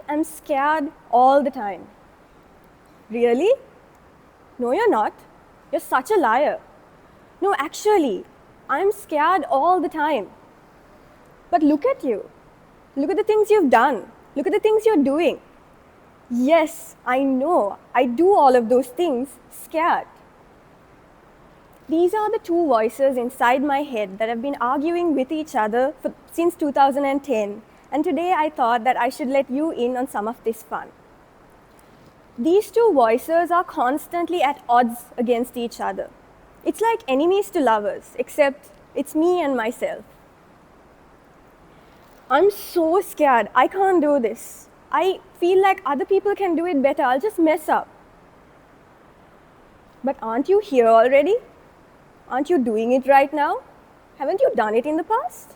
I am scared all the time. Really? No, you're not. You're such a liar. No, actually, I'm scared all the time. But look at you. Look at the things you've done. Look at the things you're doing. Yes, I know. I do all of those things scared. These are the two voices inside my head that have been arguing with each other since 2010, and today I thought that I should let you in on some of this fun. These two voices are constantly at odds against each other. It's like enemies to lovers, except it's me and myself. I'm so scared. I can't do this. I feel like other people can do it better. I'll just mess up. But aren't you here already? Aren't you doing it right now? Haven't you done it in the past?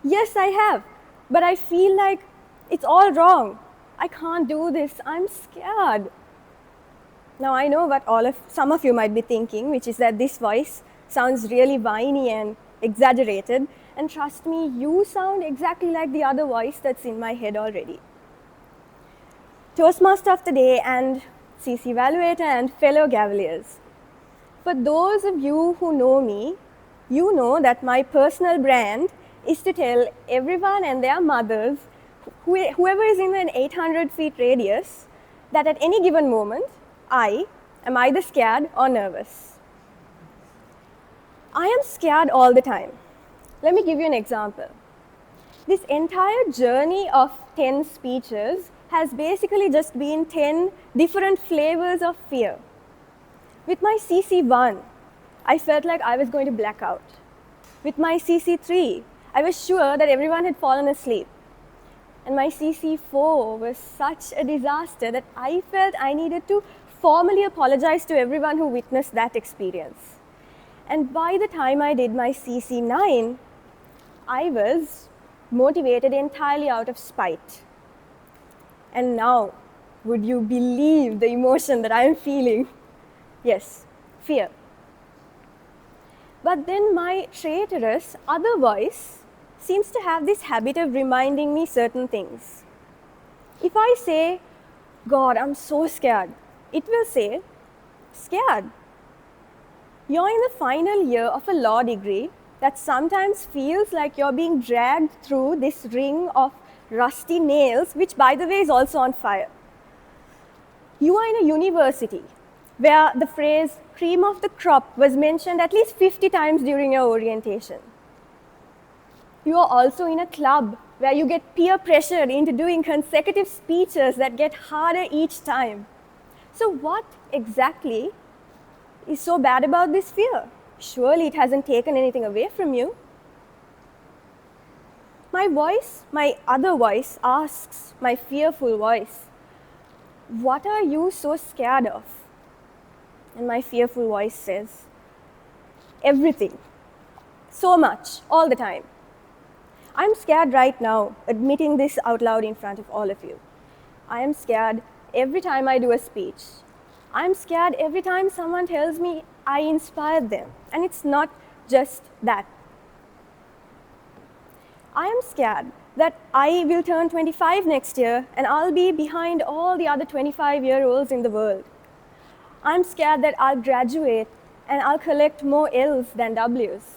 Yes, I have. But I feel like it's all wrong. I can't do this. I'm scared. Now I know what some of you might be thinking, which is that this voice sounds really whiny and exaggerated. And trust me, you sound exactly like the other voice that's in my head already. Toastmaster of the day and CC evaluator and fellow Gavaliers. For those of you who know me, you know that my personal brand is to tell everyone and their mothers, whoever is in an 800 feet radius, that at any given moment, I am either scared or nervous. I am scared all the time. Let me give you an example. This entire journey of 10 speeches has basically just been 10 different flavors of fear. With my CC1, I felt like I was going to black out. With my CC3, I was sure that everyone had fallen asleep. And my CC4 was such a disaster that I felt I needed to formally apologize to everyone who witnessed that experience. And by the time I did my CC9, I was motivated entirely out of spite. And now, would you believe the emotion that I am feeling? Yes, fear. But then my traitorous other voice seems to have this habit of reminding me certain things. If I say, God, I'm so scared, it will say, scared. You're in the final year of a law degree that sometimes feels like you're being dragged through this ring of rusty nails, which by the way is also on fire. You are in a university where the phrase cream of the crop was mentioned at least 50 times during your orientation. You are also in a club where you get peer pressured into doing consecutive speeches that get harder each time. So what exactly is so bad about this fear? Surely it hasn't taken anything away from you. My other voice asks my fearful voice, what are you so scared of? And my fearful voice says, everything, so much, all the time. I'm scared right now, admitting this out loud in front of all of you. I am scared every time I do a speech. I'm scared every time someone tells me I inspired them. And it's not just that. I am scared that I will turn 25 next year and I'll be behind all the other 25-year-olds in the world. I'm scared that I'll graduate and I'll collect more L's than W's.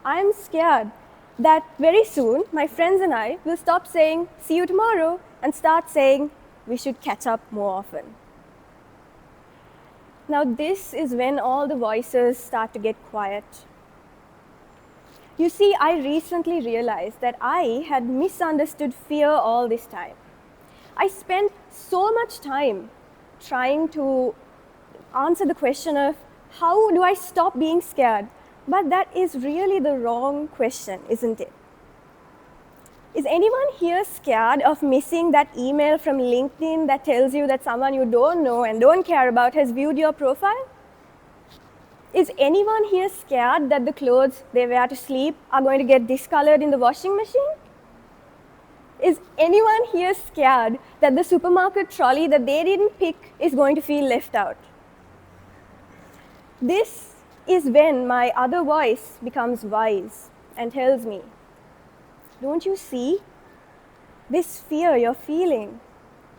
I'm scared that very soon my friends and I will stop saying, see you tomorrow, and start saying, we should catch up more often. Now this is when all the voices start to get quiet. You see, I recently realized that I had misunderstood fear all this time. I spent so much time trying to answer the question of how do I stop being scared? But that is really the wrong question, isn't it? Is anyone here scared of missing that email from LinkedIn that tells you that someone you don't know and don't care about has viewed your profile? Is anyone here scared that the clothes they wear to sleep are going to get discolored in the washing machine? Is anyone here scared that the supermarket trolley that they didn't pick is going to feel left out? This is when my other voice becomes wise and tells me, don't you see? This fear you're feeling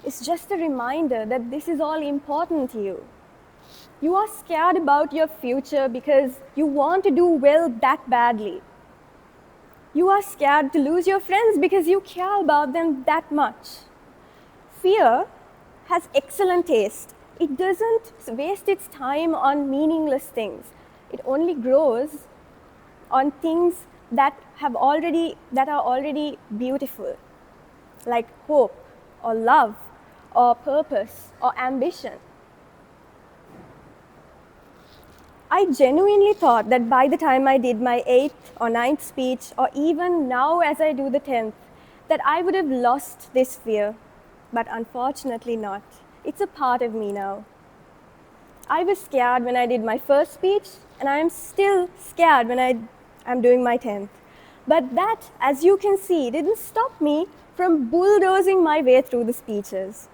is just a reminder that this is all important to you. You are scared about your future because you want to do well that badly. You are scared to lose your friends because you care about them that much. Fear has excellent taste. It doesn't waste its time on meaningless things. It only grows on things that are already beautiful, like hope or love or purpose or ambition. I genuinely thought that by the time I did my 8th or 9th speech, or even now as I do the 10th, that I would have lost this fear. But unfortunately not. It's a part of me now. I was scared when I did my first speech, and I am still scared when I'm doing my 10th. But that, as you can see, didn't stop me from bulldozing my way through the speeches.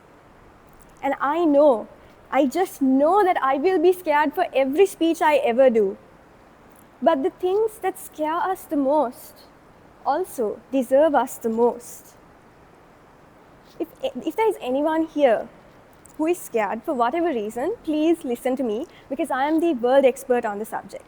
And I just know that I will be scared for every speech I ever do. But the things that scare us the most also deserve us the most. If there is anyone here who is scared for whatever reason, please listen to me, because I am the world expert on the subject.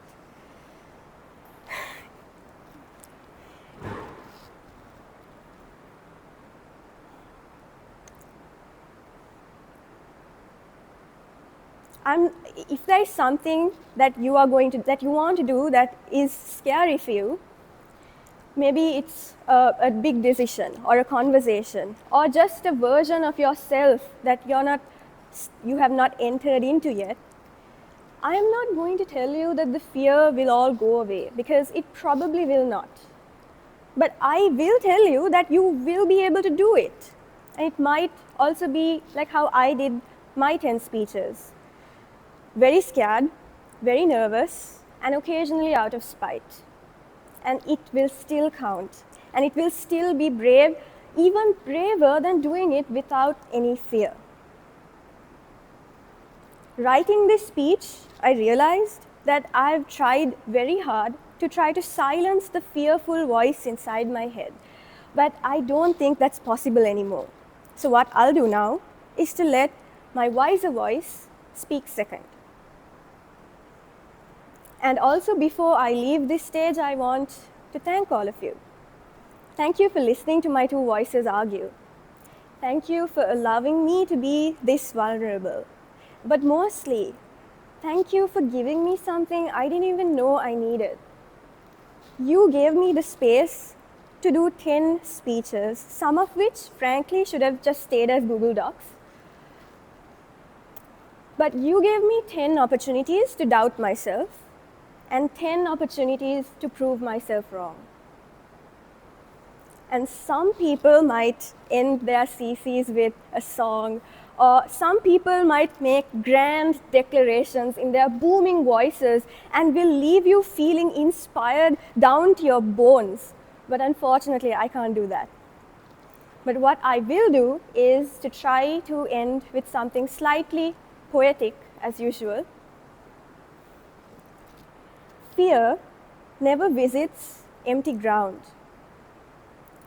If there is something that you want to do that is scary for you, maybe it's a big decision or a conversation or just a version of yourself that you have not entered into yet, I am not going to tell you that the fear will all go away, because it probably will not. But I will tell you that you will be able to do it. And it might also be like how I did my 10 speeches. Very scared, very nervous, and occasionally out of spite. And it will still count. And it will still be brave, even braver than doing it without any fear. Writing this speech, I realized that I've tried very hard to try to silence the fearful voice inside my head. But I don't think that's possible anymore. So what I'll do now is to let my wiser voice speak second. And also, before I leave this stage, I want to thank all of you. Thank you for listening to my two voices argue. Thank you for allowing me to be this vulnerable. But mostly, thank you for giving me something I didn't even know I needed. You gave me the space to do 10 speeches, some of which, frankly, should have just stayed as Google Docs. But you gave me 10 opportunities to doubt myself, and 10 opportunities to prove myself wrong. And some people might end their CCs with a song, or some people might make grand declarations in their booming voices and will leave you feeling inspired down to your bones. But unfortunately, I can't do that. But what I will do is to try to end with something slightly poetic, as usual. Fear never visits empty ground.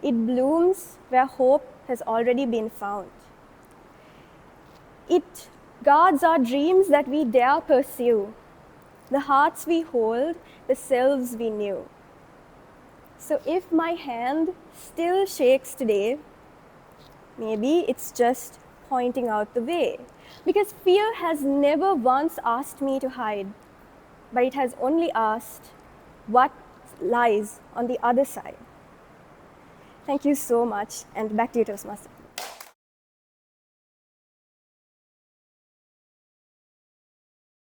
It blooms where hope has already been found. It guards our dreams that we dare pursue, the hearts we hold, the selves we knew. So if my hand still shakes today, maybe it's just pointing out the way. Because fear has never once asked me to hide, but it has only asked what lies on the other side. Thank you so much, and back to you, Toastmaster.